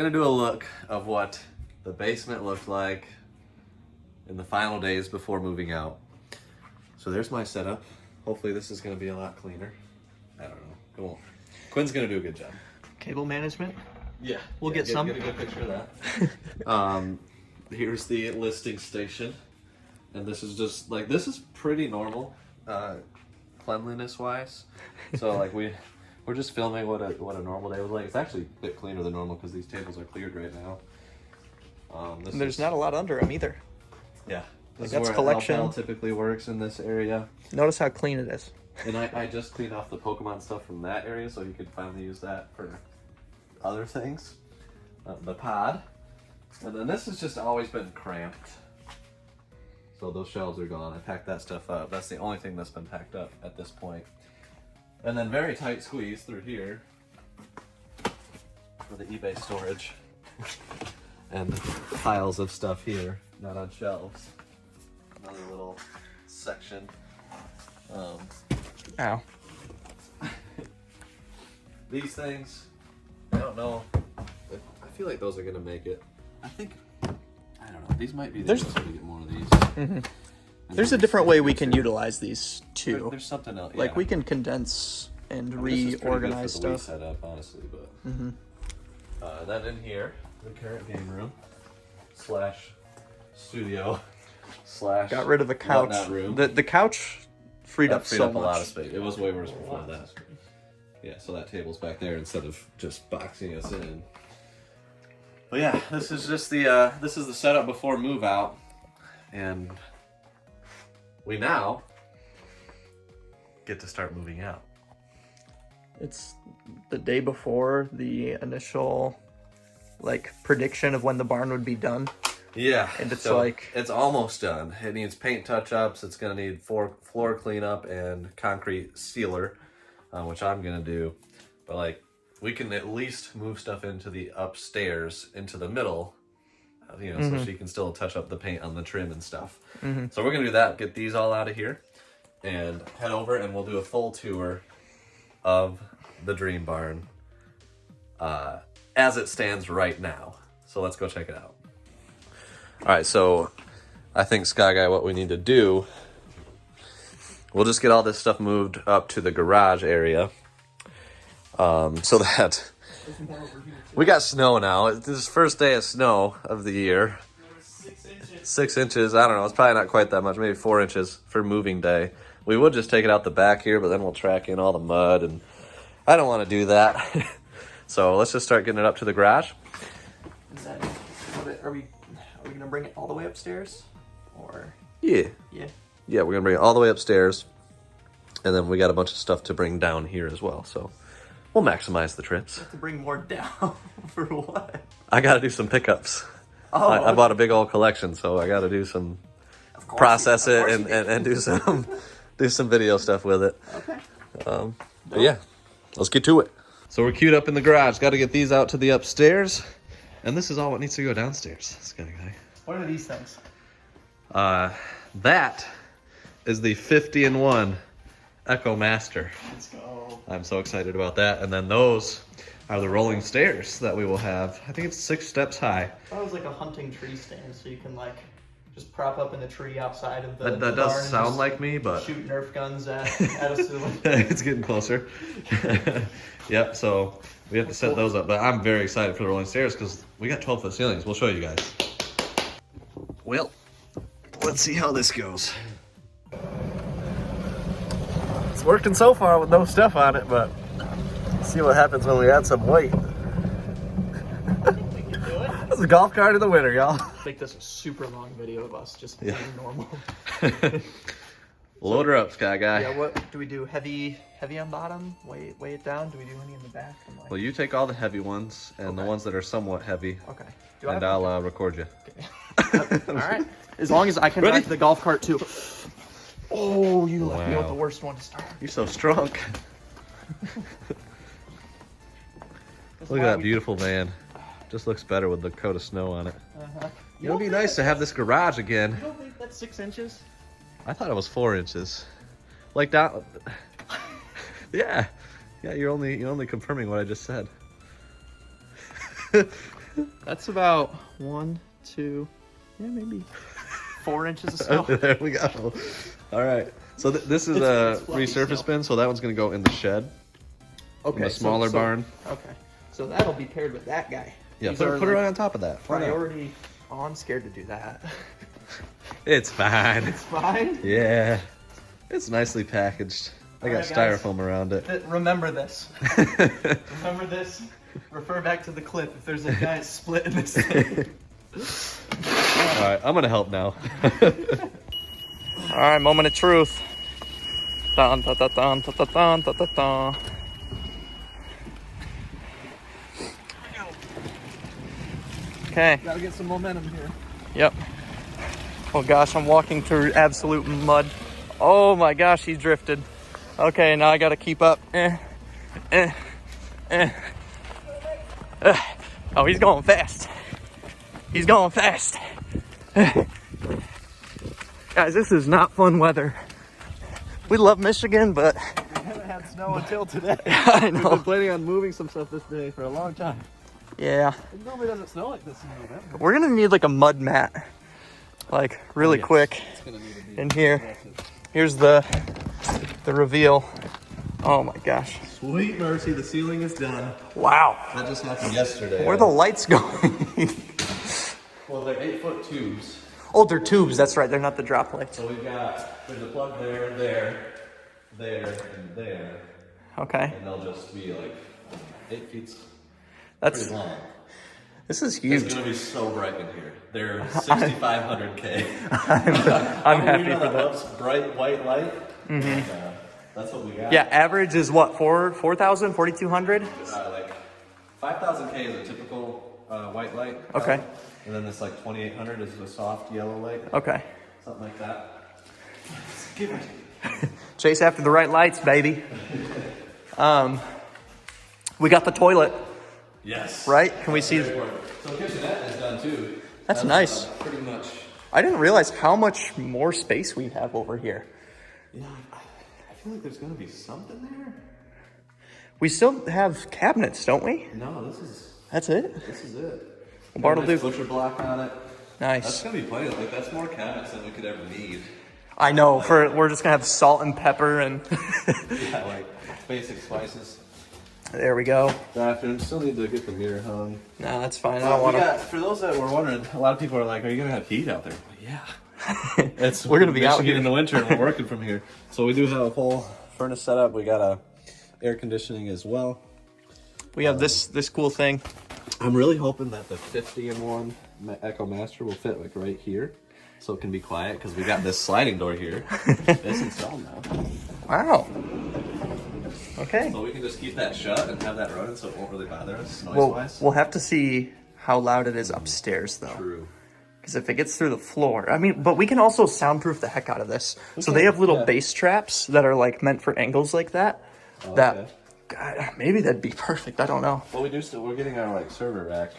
Gonna do a look of what the basement looked like in the final days before moving out. So there's my setup. Hopefully this is gonna be a lot cleaner. I don't know. Come on. Quinn's gonna do a good job. Cable management? Yeah. We'll get some. Get a good picture of that. Here's the listing station. And this is just, like, this is pretty normal, cleanliness-wise. So, like, we're just filming what a normal day was like. It's actually a bit cleaner than normal because these tables are cleared right now. And there's not a lot under them either. Yeah. This Like, is that's where collection. LPL typically works in this area. Notice how clean it is. And I just cleaned off the Pokemon stuff from that area, so you could finally use that for other things. The pod. And then this has just always been cramped. So those shelves are gone. I packed that stuff up. That's the only thing that's been packed up at this point. And then very tight squeeze through here for the eBay storage. And piles of stuff here, not on shelves. Another little section. Ow. These things, I don't know. I feel like those are gonna make it. I think, I don't know. These might be the ones to get more of these. Mm-hmm. There's a different way we can utilize these too. There's something else. Like yeah. we can condense and I mean, this is pretty good reorganize for the Wii stuff. setup, honestly, but then in here, the current game room / studio / Got rid of the couch. whatnot room. The couch freed up so a much. lot of space. It was way worse before that. Yeah, so that table's back there instead of just boxing us in. But yeah, this is just the this is the setup before move out, and we now get to start moving out. It's the day before the initial like prediction of when the barn would be done. Yeah, And it's so like- it's almost done. It needs paint touch-ups. It's gonna need floor cleanup and concrete sealer, which I'm gonna do. But like, we can at least move stuff into the upstairs, into the middle, you know, so she can still touch up the paint on the trim and stuff. So we're gonna do that. Get these all out of here, and head over, and we'll do a full tour of the Dream Barn as it stands right now. So let's go check it out. All right, so I think, Sky Guy, what we need to do, we'll just get all this stuff moved up to the garage area, so that we got snow now. This is first day of snow of the year. 6 inches. I don't know. It's probably not quite that much. Maybe 4 inches for moving day. We would just take it out the back here, but then we'll track in all the mud, and I don't want to do that. So let's just start getting it up to the garage. Is that, are we gonna bring it all the way upstairs, or Yeah, we're gonna bring it all the way upstairs, and then we got a bunch of stuff to bring down here as well. So we'll maximize the trips. to bring more down for what? I got to do some pickups. Oh, I bought a big old collection, so I got to do some Of course process you- of it course you and do some video stuff with it. Okay. But yeah, let's get to it. So we're queued up in the garage. Got to get these out to the upstairs, and this is all what needs to go downstairs. What are these things? That is the 50-in-1 Echo Master. Let's go. I'm so excited about that. And then those are the rolling stairs that we will have. I think it's 6 steps high. I thought it was like a hunting tree stand, so you can like just prop up in the tree outside of the That the does barn and sound just like me, but shoot Nerf guns at a ceiling. it's getting closer. Yep, so we have to set those up. But I'm very excited for the rolling stairs because we got 12-foot ceilings. We'll show you guys. Well, let's see how this goes. It's working so far with no stuff on it, but let's see what happens when we add some weight. We can do it. That's a golf cart of the winter, y'all. Make this a super long video of us just Yeah. being normal. Load her up, Sky Guy. Yeah, what do we do? Heavy on bottom? Weigh it down? Do we do any in the back? Well, you take all the heavy ones and the Okay. ones that are somewhat heavy, Okay. and I'll record you. All right. As long as I can Ready? drive the golf cart too. Oh, you left me Wow. with the worst one to start. You're so strong. Look at that beautiful van. Just looks better with the coat of snow on it. It would be nice to have this garage again. You don't think that's 6 inches? I thought it was 4 inches. Like that. Yeah. Yeah, you're only confirming what I just said. That's about 1, 2, yeah, maybe 4 inches of snow. There we go. All right. So this is It's a fluffy resurface snow. bin, so that one's gonna go in the shed, in the smaller barn. Okay, so that'll be paired with that guy. Yeah, These put are, it right on top of that. Why not? priority. Oh, I'm scared to do that. It's fine. It's fine. Yeah, it's nicely packaged. I got Alright, guys. styrofoam around it. Remember this. Remember this. Refer back to the clip if there's a giant split in this thing. All right, I'm gonna help now. All right, moment of truth. Dun, dun, dun, dun, dun, dun, dun, dun, dun. Okay. Gotta get some momentum here. Yep. Oh gosh, I'm walking through absolute mud. Oh my gosh, he drifted. Okay, now I gotta keep up. Oh, he's going fast. He's going fast. Guys, this is not fun weather. We love Michigan, but We haven't had snow until today. I We've know. been planning on moving some stuff this day for a long time. Yeah, It normally doesn't snow like this in November. we're gonna need like a mud mat, like really Yes. quick It's gonna need to be in here. aggressive. Here's the reveal. Oh my gosh. Sweet mercy, the ceiling is done. Wow. That just happened yesterday. Where are the lights going? Well, they're 8-foot tubes. Oh, they're tubes. That's right. They're not the drop lights. So there's a plug there, and there, Okay. and they'll just be like 8 feet. That's Pretty long. this is It's huge. gonna be so bright in here. They're 6,500 K. I'm happy for that. Loves bright white light. And, that's what we got. Yeah, average is what? 4,000, 4,200? Like 5,000 K is a typical white light. Okay. And then this like 2,800 is a soft yellow light. Okay. Something like that. Give it. Chase after the right lights, baby. We got the toilet, Yes. right? Can we see? So kitchenette is done too. That's nice. Pretty much. I didn't realize how much more space we have over here. Yeah, I feel like there's gonna be something there. We still have cabinets, don't we? No, That's it? this is it. Bart will Nice do. butcher block on it. That's Nice. gonna be plenty. Like that's more cabinets than we could ever need. I know. We're just gonna have salt and pepper and Yeah, like basic spices. there we go. Bathroom. Still need to get the mirror hung. No, that's fine. I don't want We to. got, for those that were wondering, a lot of people are like, "Are you gonna have heat out there?" Well, yeah. It's We're gonna be out Michigan here in the winter, and we're working from here. So we do have a full furnace setup. We got a air conditioning as well. We have this cool thing. I'm really hoping that the 50-in-1 Echo Master will fit like right here, so it can be quiet because we got this sliding door here. It's installed now, Wow. Okay. so we can just keep that shut and have that running, so it won't really bother us noise Well, wise. we'll have to see how loud it is upstairs, though. True. Because if it gets through the floor, I mean, but we can also soundproof the heck out of this. So they have little yeah. bass traps that are like meant for angles like that. Oh, that, okay. God, maybe that'd be perfect. I don't know. Well, we're getting our like server rack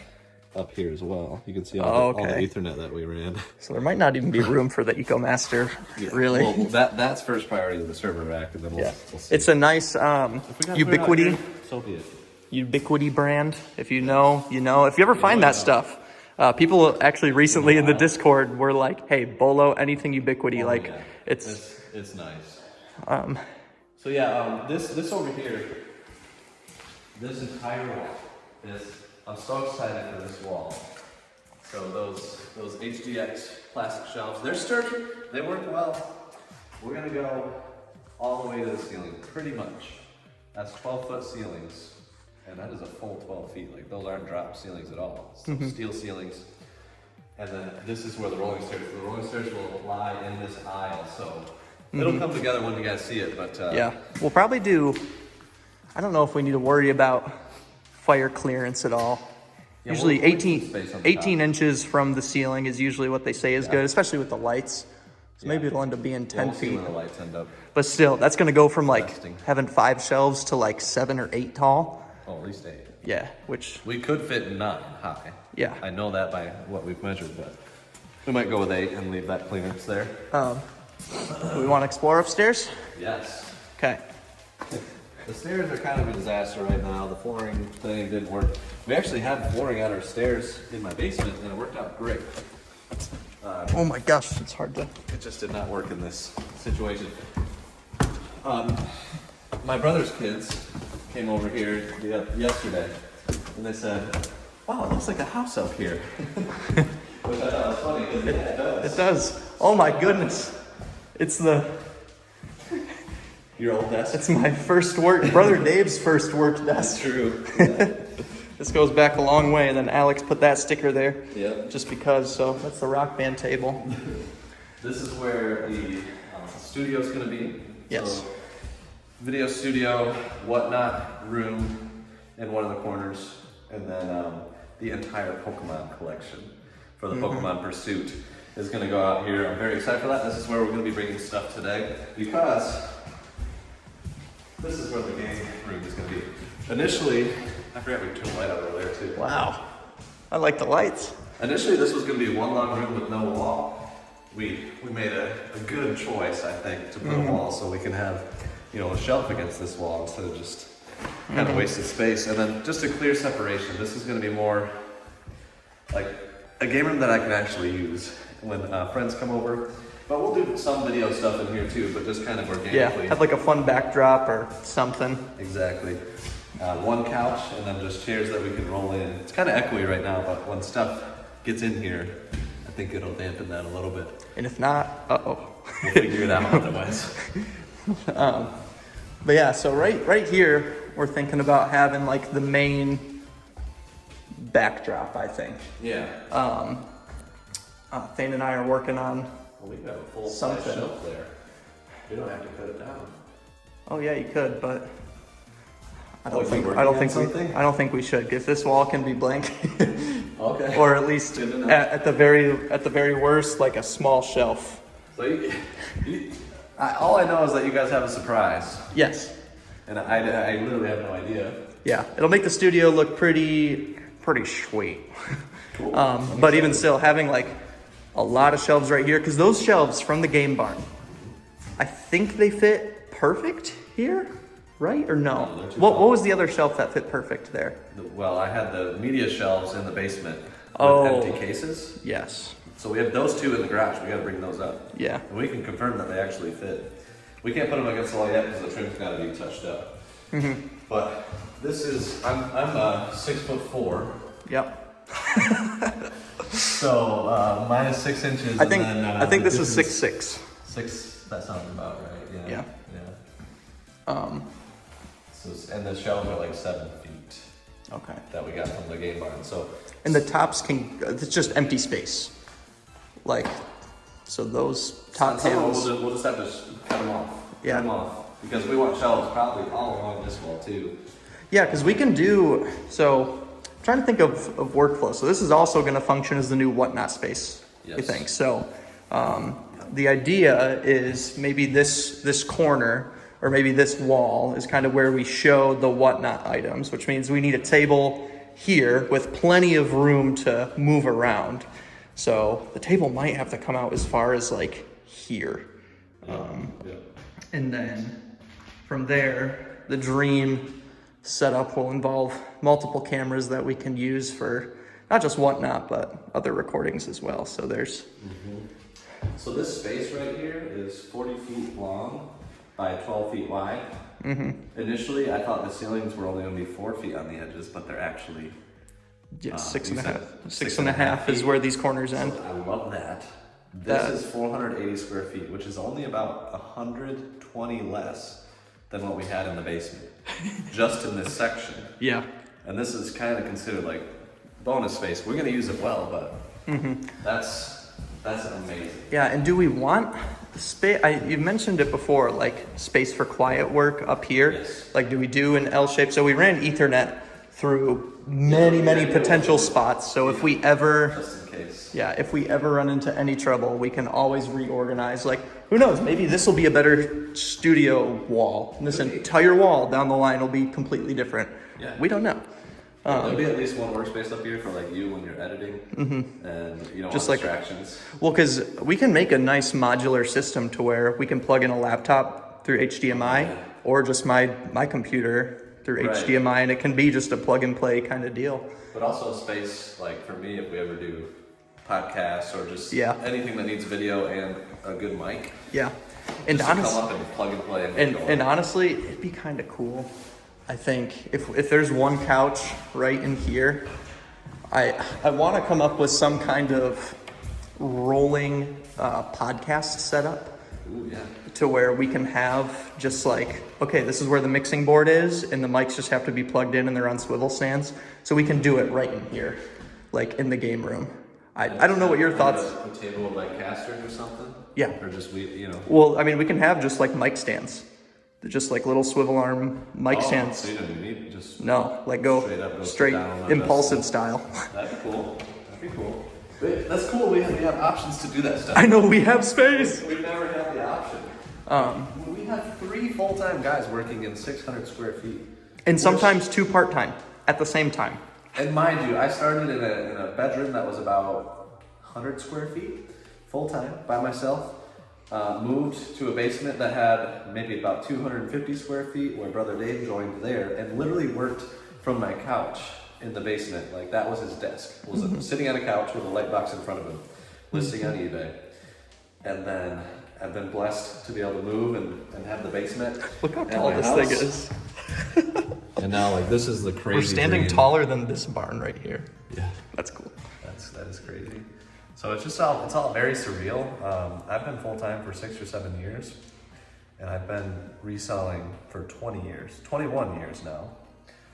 up here as well. You can see Oh, all the okay. Ethernet that we ran. So there might not even be room for the EcoMaster, really. Well, that's first priority of the server rack, and then Yeah, we'll see. it's a nice If we gotta put it out Ubiquity here, so be it. Ubiquity brand. If you know, you know. If you ever find that stuff, people actually recently in the Discord were like, "Hey, Bolo, anything Ubiquity, like Yeah. it's." It's nice. Um, So yeah, this over here, this entire wall, I'm so excited for this wall. So those HDX plastic shelves, they're sturdy, they work well. We're gonna go all the way to the ceiling, pretty much. That's 12-foot ceilings, and that is a full 12 feet. Like those aren't drop ceilings at all. So steel ceilings. And then this is where the rolling stairs will lie in this aisle. So it'll come together when you guys see it, but yeah, we'll probably do. I don't know if we need to worry about fire clearance at all. Yeah, Usually we'll keep space on the 18 top. inches from the ceiling is usually what they say is good, especially with the lights. So maybe it'll end up being 10 we'll see feet. where the lights end up. But still, that's going to go from like Resting. having 5 shelves to like 7 or 8 tall. Oh, at least 8. Yeah, which, We could fit 9 high. yeah. I know that by what we've measured, but we might go with 8 and leave that clearance there. Do we want to explore upstairs? Yes. Okay. The stairs are kind of a disaster right now. The flooring thing didn't work. We actually had flooring on our stairs in my basement, and it worked out great. Oh my gosh, it's hard to. It just did not work in this situation. My brother's kids came over here yesterday, and they said, "Wow, it looks like a house up here." Which I thought was funny, because it does. It does. Oh my goodness. It's Your old desk? It's my first work, brother Dave's first work desk. True. Yeah. This goes back a long way, and then Alex put that sticker there. Yep. Just because, so that's the Rock Band table. This is where the studio's going to be. Yes. So, video studio, whatnot room in one of the corners, and then the entire Pokemon collection for the Pokemon Pursuit is going to go out here. I'm very excited for that. This is where we're going to be bringing stuff today, because this is where the game room is going to be. Initially, I forgot we turned the light out over there too. Wow. I like the lights. Initially, this was going to be one long room with no wall. We made a good choice, I think, to put a wall so we can have, a shelf against this wall instead of just kind of wasted space. And then just a clear separation. This is going to be more like a game room that I can actually use when friends come over. But we'll do some video stuff in here too, but just kind of organically. Yeah, have like a fun backdrop or something. Exactly. One couch and then just chairs that we can roll in. It's kind of echoey right now, but when stuff gets in here, I think it'll dampen that a little bit. And if not, We'll figure it out otherwise. But yeah, so right here, we're thinking about having like the main backdrop, I think. Yeah. Thane and I are working on. Well, we got a full Something. size shelf there. You don't have to cut it down. Oh yeah, you could, but I Oh, don't you working on think something? I don't think we should. If this wall can be blank, Okay. or at least Good to know. at the very worst, like a small shelf. So all I know is that you guys have a surprise, Yes. and I literally have no idea. Yeah, it'll make the studio look pretty sweet. Cool. But even still, having like a lot of shelves right here, because those shelves from the game barn, I think they fit perfect here, right? Or no? No, they're too What tall. was the other shelf that fit perfect there? Well, I had the media shelves in the basement with Oh. empty cases. Yes. So we have those two in the garage. We got to bring those up. Yeah. And we can confirm that they actually fit. We can't put them against the wall yet because the trim's got to be touched up. But this is, I'm 6'4". Yep. So minus 6 inches. I think and then, I think the this is distance- 6'6". 6. That sounds about right. Yeah. Yeah. And the shelves are like 7 feet Okay. that we got from the game barn. So And the tops it's just empty space. Like, so those top some of them panels. we'll just have to cut them off. Yeah. Cut them off because we want shelves probably all along this wall too. Yeah, because we can do, so I'm trying to think of workflow. So this is also going to function as the new whatnot space, I Yes. think. So the idea is maybe this corner or maybe this wall is kind of where we show the whatnot items, which means we need a table here with plenty of room to move around. So the table might have to come out as far as like here. Yeah. And then from there, the dream setup will involve multiple cameras that we can use for not just whatnot, but other recordings as well. So there's, So this space right here is 40 feet long by 12 feet wide. Initially, I thought the ceilings were only going to be 4 feet on the edges, but they're actually yeah, six you and a said half. six Six and and a a half half is feet. where these corners end. I love that. This That- is 480 square feet, which is only about 120 less than what we had in the basement, just in this section. Yeah. And this is kind of considered like bonus space. We're going to use it well, but that's amazing. Yeah, and do we want space? You mentioned it before, like space for quiet work up here. Yes. Like, do we do an L shape? So we ran Ethernet through many potential spots. So if we ever, Just in case. yeah, if we ever run into any trouble, we can always reorganize. Like, who knows? Maybe this will be a better studio wall. And this entire wall down the line will be completely different. Yeah. We don't know. There'll be at least one workspace up here for like you when you're editing, and you don't Just want like- distractions. Well, because we can make a nice modular system to where we can plug in a laptop through HDMI or just my computer through Right. HDMI, and it can be just a plug and play kind of deal. But also space, like for me, if we ever do podcasts or just Yeah. anything that needs video and a good mic, Yeah. And just to honestly, come up and plug and play and get going. and honestly, it'd be kind of cool. I think if there's one couch right in here, I want to come up with some kind of rolling podcast setup. Ooh, yeah. To where we can have just like, okay, this is where the mixing board is, and the mics just have to be plugged in and they're on swivel stands. So we can do it right in here, like in the game room. I don't know what your thoughts. A table with like casters or something. Yeah. Or just we. Well, I mean, we can have just like mic stands. They're just like little swivel arm mic stands. So you don't even need just. No, like go Straight up, go straight sit down, impulsive style. That'd be cool. That'd be cool. Wait, that's cool. We have options to do that stuff. I know we have space. We've never had the option. We have 3 full-time guys working in 600 square feet. And sometimes 2 part-time at the same time. And mind you, I started in a bedroom that was about 100 square feet, full-time, by myself. Moved to a basement that had maybe about 250 square feet, where Brother Dave joined there, and literally worked from my couch in the basement. Like, that was his desk. Was sitting on a couch with a light box in front of him, listing on eBay. And then I've been blessed to be able to move and have the basement. Look how and tall my this house. thing is. And now, like, this is the crazy We're standing dream. taller than this barn right here. Yeah, That's cool. that is crazy. So it's all very surreal. I've been full time for 6 or 7 years, and I've been reselling for 21 years now.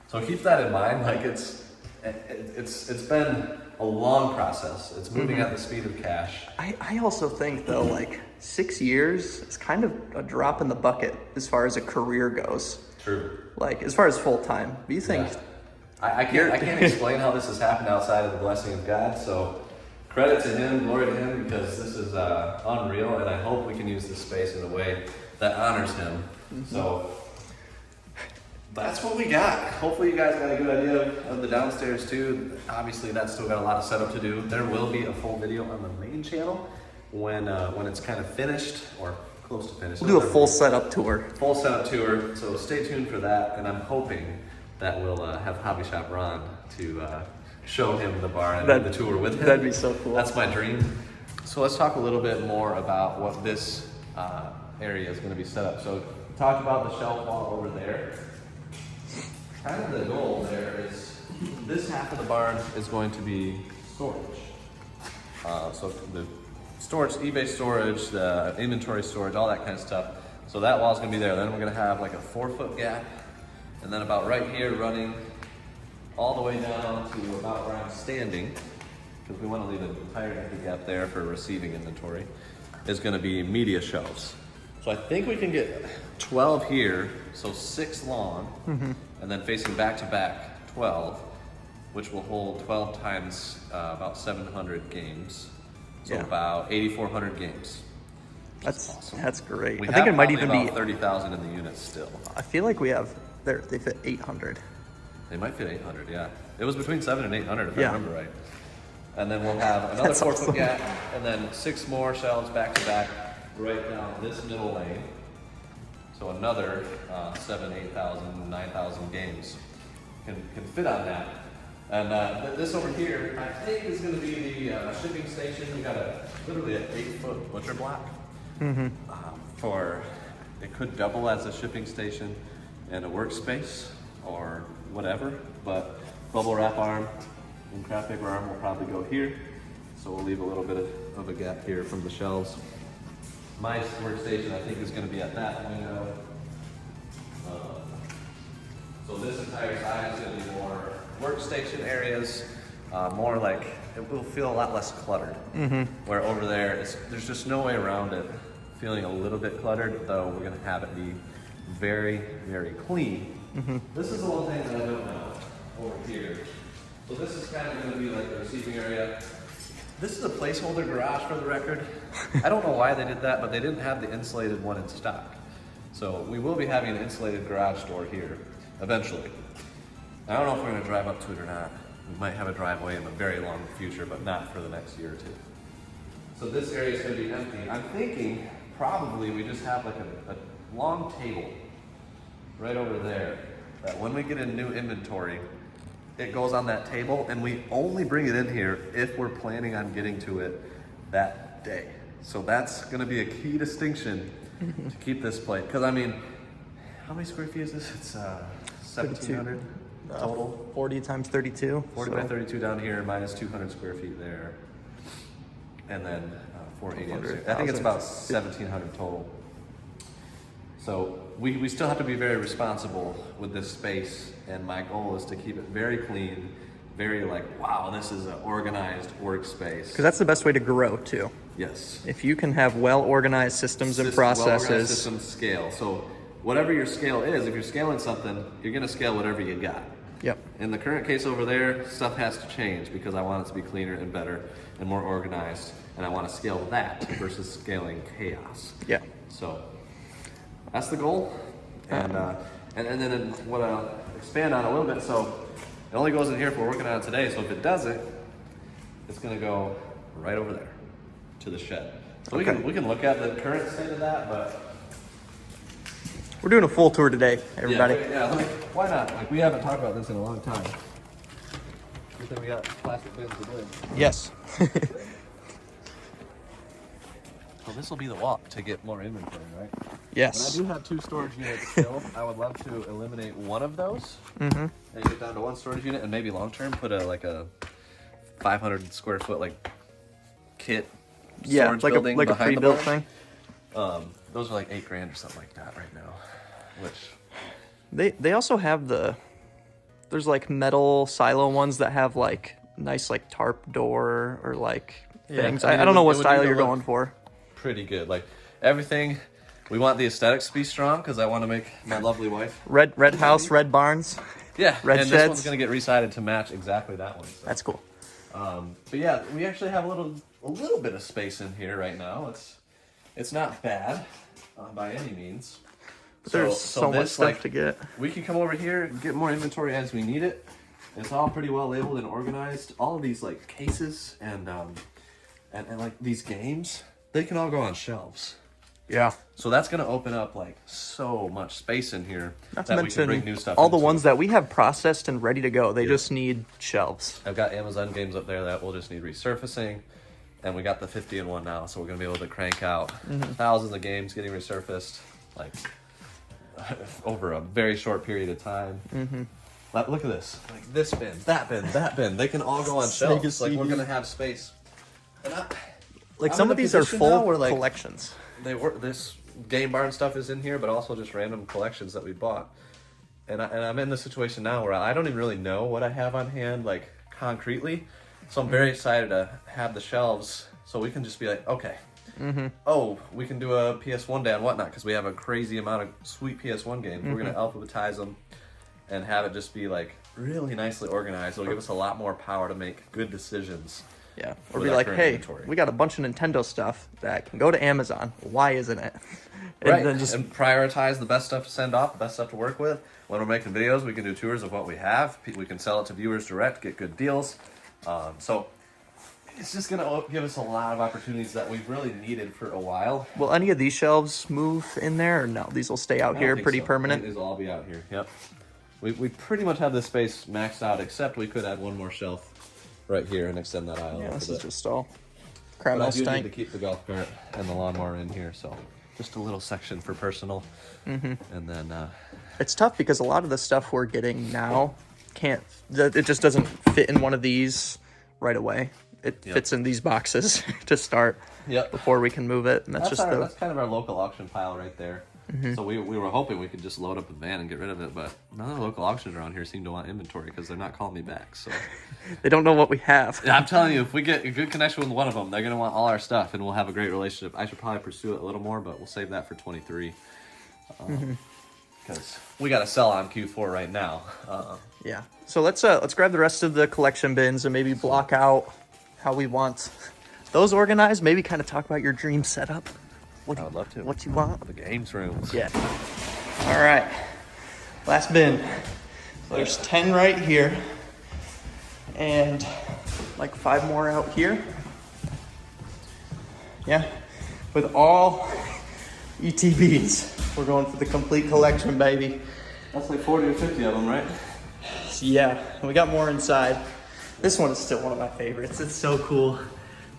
So keep that in mind. Like it's been a long process. It's moving at the speed of cash. I also think though, like 6 years is kind of a drop in the bucket as far as a career goes. True. Like as far as full time. Do you think? Yeah. I can't explain how this has happened outside of the blessing of God. So credit to Him, glory to Him, because this is unreal, and I hope we can use this space in a way that honors Him. So that's what we got. Hopefully you guys got a good idea of the downstairs too. Obviously that's still got a lot of setup to do. There will be a full video on the main channel when it's kind of finished or close to finished. We'll do a full setup tour. Full setup tour, so stay tuned for that, and I'm hoping that we'll have Hobby Shop Ron to show him the bar and do the tour with him. That'd be so cool. That's my dream. So let's talk a little bit more about what this area is going to be set up. So we talked about the shelf wall over there. Kind of the goal there is this half of the barn is going to be storage. So the storage, eBay storage, the inventory storage, all that kind of stuff. So that wall is going to be there. Then we're going to have like a 4-foot gap, and then about right here running all the way down to about where I'm standing, because we want to leave an entire empty gap there for receiving inventory, is going to be media shelves. So I think we can get 12 here, so 6 long, and then facing back to back 12, which will hold 12 times about 700 games. So Yeah. about 8,400 games. That's awesome. That's great. We I think have it might probably even be. about 30,000 in the units still. I feel like we have. They fit 800. They might fit 800, yeah. It was between 7 and 800 if I Yeah. remember right. And then we'll have another That's 4-foot awesome. gap, and then 6 more shelves back to back right down this middle lane. So another 7, 8,000, 9,000 games can fit on that. And this over here, I think is going to be the shipping station. We got literally an 8-foot butcher block. It could double as a shipping station and a workspace or whatever, but bubble wrap arm and craft paper arm will probably go here. So we'll leave a little bit of a gap here from the shelves. My workstation, I think, is going to be at that window. So this entire side is going to be more workstation areas, more like, it will feel a lot less cluttered. Where over there, there's just no way around it feeling a little bit cluttered, though we're going to have it be very, very clean. This is the one thing that I don't know over here. So this is kind of going to be like the receiving area. This is a placeholder garage for the record. I don't know why they did that, but they didn't have the insulated one in stock. So we will be having an insulated garage door here eventually. I don't know if we're going to drive up to it or not. We might have a driveway in the very long future, but not for the next year or two. So this area is going to be empty. I'm thinking probably we just have like a long table right over there, that when we get in new inventory, it goes on that table, and we only bring it in here if we're planning on getting to it that day. So that's gonna be a key distinction to keep this plate. Because I mean, how many square feet is this? It's 1,700 total. 40 times 32. 40 by 32 down here, minus 200 square feet there. And then 480 upstairs. I think it's about 1,700 total. So we still have to be very responsible with this space, and my goal is to keep it very clean, very like, wow, this is an organized workspace. Because that's the best way to grow too. Yes. If you can have well-organized systems and processes. Well-organized systems scale. So whatever your scale is, if you're scaling something, you're gonna scale whatever you got. Yep. In the current case over there, stuff has to change because I want it to be cleaner and better and more organized, and I want to scale that versus scaling chaos. Yeah. So that's the goal, and then what I'll expand on a little bit. So it only goes in here if we're working on it today. So if it doesn't, it's going to go right over there to the shed. So Okay. we can look at the current state of that, but We're doing a full tour today, everybody. yeah, like, why not? Like, we haven't talked about this in a long time. You think we got plastic bins to do? Yes. Well, this will be the walk to get more inventory, right? Yes. When I do have 2 storage units still, I would love to eliminate one of those and get down to 1 storage unit, and maybe long term put a 500 square foot like kit Yeah, storage like building a behind the pre-built barn. thing. Those are like $8,000 or something like that right now. Which They also have there's like metal silo ones that have like nice like tarp door or like things. I mean, I don't know what it would style need to you're look going for. pretty good. Like everything, we want the aesthetics to be strong because I want to make my lovely wife. Red house, red barns. Yeah, Red and sheds. this one's gonna get resided to match exactly that one. So. That's cool. But yeah, we actually have a little bit of space in here right now. It's not bad by any means. But there's so much stuff to get. We can come over here and get more inventory as we need it. It's all pretty well labeled and organized. All of these like cases and like these games, they can all go on shelves. Yeah. So that's gonna open up like so much space in here Not to that we can bring mention new stuff. all the into. ones that we have processed and ready to go. They just need shelves. I've got Amazon games up there that will just need resurfacing, and we got the 50-in-1 now, so we're gonna be able to crank out thousands of games getting resurfaced, like over a very short period of time. Like, look at this, like this bin, that bin, that bin. They can all go on shelves. Like we're gonna have space. And Like I'm some in of a these are position now full where, like, collections. this game barn stuff is in here, but also just random collections that we bought. And I'm in the situation now where I don't even really know what I have on hand, like concretely. So I'm very excited to have the shelves, so we can just be like, okay, oh, we can do a PS1 day and whatnot because we have a crazy amount of sweet PS1 games. We're gonna alphabetize them and have it just be like really nicely organized. It'll give us a lot more power to make good decisions. Yeah. Or with be our like, current hey, inventory. we got a bunch of Nintendo stuff that can go to Amazon. Why isn't it? And Right, then just and prioritize the best stuff to send off, the best stuff to work with. When we're making videos, we can do tours of what we have. We can sell it to viewers direct, get good deals. So it's just going to give us a lot of opportunities that we've really needed for a while. will any of these shelves move in there or no? These will stay out I don't here think pretty so. permanent. These will all be out here. Yep. We pretty much have this space maxed out, except we could add one more shelf right here and extend that aisle. Yeah, up a this is bit. just all But I caramel do need to stank. keep the golf cart and the lawnmower in here, so just a little section for personal. And then It's tough because a lot of the stuff we're getting now it just doesn't fit in one of these right away. It fits in these boxes to start before we can move it. And that's that's kind of our local auction pile right there. So we were hoping we could just load up a van and get rid of it, but none of the local auctions around here seem to want inventory because they're not calling me back. So they don't know what we have. I'm telling you, if we get a good connection with one of them, they're going to want all our stuff and we'll have a great relationship. I should probably pursue it a little more, but we'll save that for 23. Because we got to sell on Q4 right now. Yeah. So let's grab the rest of the collection bins and maybe block out how we want those organized. Maybe kind of talk about your dream setup. I would love to. What you want? The games rooms. Yeah. All right. Last bin. So there's 10 right here. And like 5 more out here. Yeah. With all ETBs. We're going for the complete collection, baby. That's like 40 or 50 of them, right? Yeah, we got more inside. This one is still one of my favorites. It's so cool.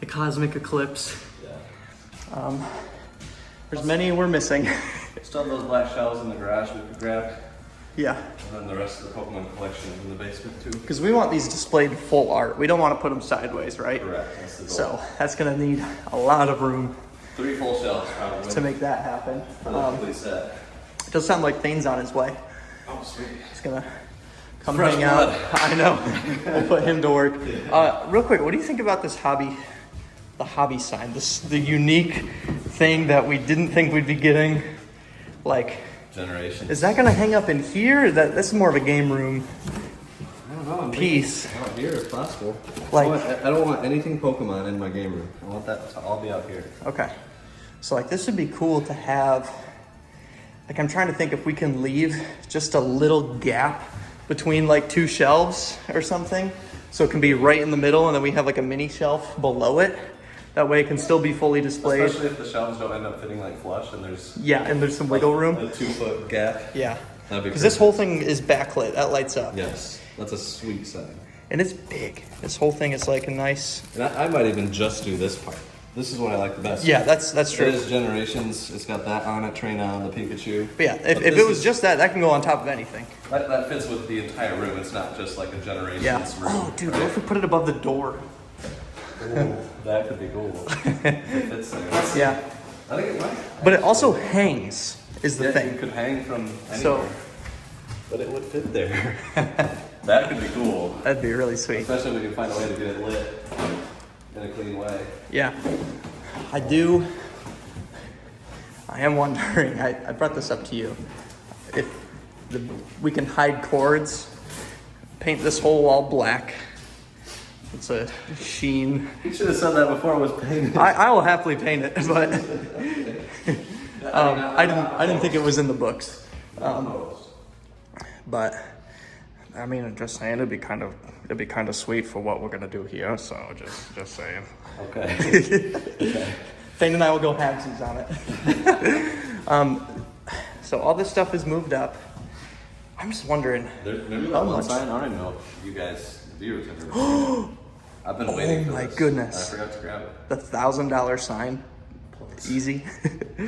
The Cosmic Eclipse. Yeah. There's many we're missing. Still have those black shells in the garage we could grab. Yeah. And then the rest of the Pokemon collection is in the basement too. Because we want these displayed full art. We don't want to put them sideways, right? Correct. That's the goal. So that's going to need a lot of room 3 full shells probably. to make that happen. For the complete set. It does sound like Thane's on his way. Oh, sweet. He's going to come Fresh hang blood. out. I know. We'll put him to work. Real quick, what do you think about this hobby? The hobby sign, the unique thing that we didn't think we'd be getting. Like, Generation. is that gonna hang up in here? This is more of a game room I don't know. I'm piece. out here if possible. Like- I don't want anything Pokemon in my game room. I want that to all be out here. Okay, so like this would be cool to have. Like I'm trying to think if we can leave just a little gap between like 2 shelves or something, so it can be right in the middle, and then we have like a mini shelf below it. That way it can still be fully displayed. Especially if the shelves don't end up fitting like flush and there's Yeah, and there's some wiggle room. a 2-foot gap. Yeah, That'd be because this whole thing is backlit. That lights up. Yes, that's a sweet sign. And it's big. This whole thing is like a nice. And I might even just do this part. This is what I like the best. Yeah, that's true. It is Generations. It's got that on it, train on, the Pikachu. But yeah, if this it was is- just that can go on top of anything. That fits with the entire room. It's not just like a Generations Yeah. room. Oh, dude, what if we put it above the door? Ooh, that could be cool. It fits there. Yeah. I think it might. But it also hangs, is the Yeah, thing. it could hang from anywhere. So- But it would fit there. That could be cool. That'd be really sweet. Especially if we can find a way to get it lit in a clean way. Yeah. I am wondering, I brought this up to you. If we can hide cords, paint this whole wall black. It's a sheen. You should have said that before it was painted. I will happily paint it, but I didn't think it was in the books. But I mean, just saying, it'd be kind of sweet for what we're gonna do here. So just saying. Okay. Thane and I will go halvesies on it. So all this stuff is moved up. I'm just wondering. Remember that How one much? sign? I don't even know if you guys, the viewers, have ever seen it. I've been waiting for my this. goodness. I forgot to grab it. The $1,000 sign. Easy.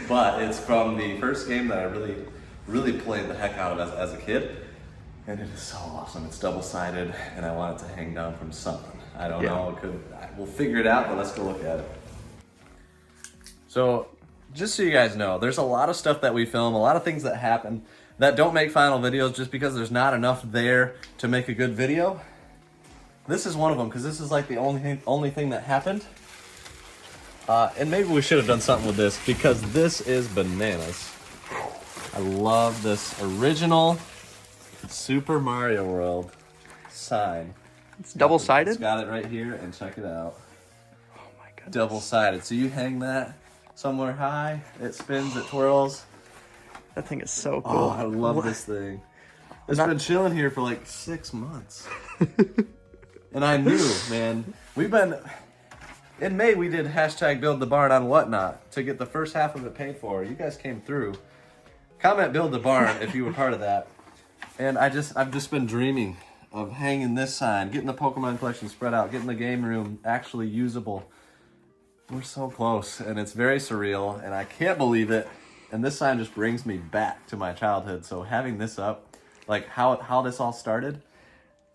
But it's from the first game that I really played the heck out of as a kid. And it is so awesome. It's double-sided, and I want it to hang down from something. I don't know. We'll figure it out, but let's go look at it. So, just so you guys know, there's a lot of stuff that we film, a lot of things that happen that don't make final videos just because there's not enough there to make a good video. This is one of them, because this is like the only thing that happened. And maybe we should have done something with this, because this is bananas. I love this original Super Mario World sign. It's double-sided? It's got it right here, and check it out. Oh my goodness. Double-sided. So you hang that somewhere high, it spins, it twirls. That thing is so cool. Oh, I love this thing. It's been chilling here for like 6 months. And I knew, man, in May we did hashtag build the barn on whatnot to get the first half of it paid for. You guys came through. Comment build the barn if you were part of that. And I've just been dreaming of hanging this sign, getting the Pokemon collection spread out, getting the game room actually usable. We're so close, and it's very surreal, and I can't believe it. And this sign just brings me back to my childhood. So having this up, like how this all started,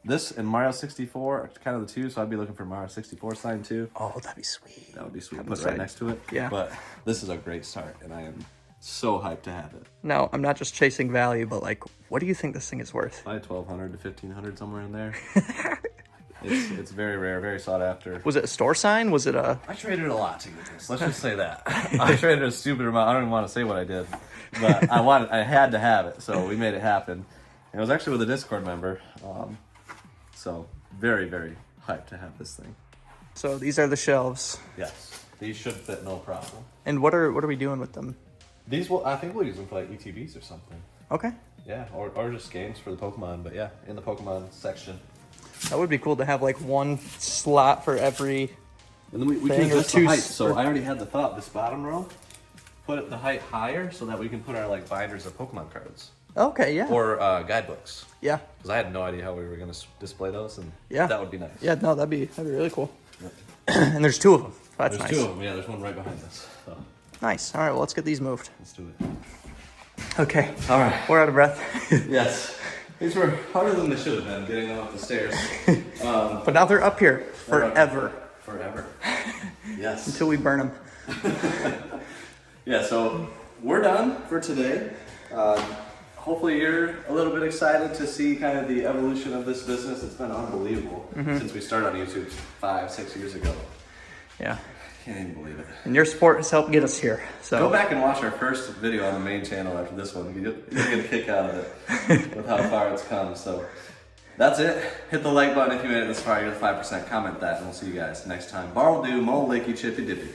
this and Mario 64 are kind of the two, so I'd be looking for Mario 64 sign too. Oh, that'd be sweet. That would be sweet. Put it right next to it. Yeah. But this is a great start, and I am so hyped to have it. No, I'm not just chasing value, but like, what do you think this thing is worth? Probably 1,200 to 1,500, somewhere in there. It's very rare, very sought after. Was it a store sign? Was it a... I traded a lot to get this. Let's just say that. I traded a stupid amount. I don't even want to say what I did, but I had to have it, so we made it happen. And it was actually with a Discord member. So very, very hyped to have this thing. So these are the shelves. Yes, these should fit no problem. And what are we doing with them? I think we'll use them for like ETBs or something. Okay. Yeah, or just games for the Pokemon. But yeah, in the Pokemon section. That would be cool to have like one slot for every... And then we can thing, or adjust the two height. s- So I already had the thought, this bottom row, put the height higher so that we can put our like binders of Pokemon cards. Okay, yeah. Or guidebooks. Yeah. Because I had no idea how we were going to display those, and Yeah. that would be nice. Yeah, no, that'd be really cool. And there's 2 of them. That's There's nice. 2 of them. Yeah, there's one right behind us. So Nice. All right, well, let's get these moved. let's do it. Okay. All right. We're out of breath. Yes. These were harder than they should have been, getting them up the stairs. But now they're up here forever. Forever. Yes. Until we burn them. Yeah, so we're done for today. Hopefully you're a little bit excited to see kind of the evolution of this business. It's been unbelievable since we started on YouTube 5-6 years ago. Yeah. Can't even believe it. And your support has helped get us here. So Go back and watch our first video on the main channel after this one. You'll get a kick out of it with how far it's come. So that's it. Hit the like button if you made it this far. You're the 5%. Comment that, and we'll see you guys next time. Bar will do. Mo, Lakey, Chippy Dippy.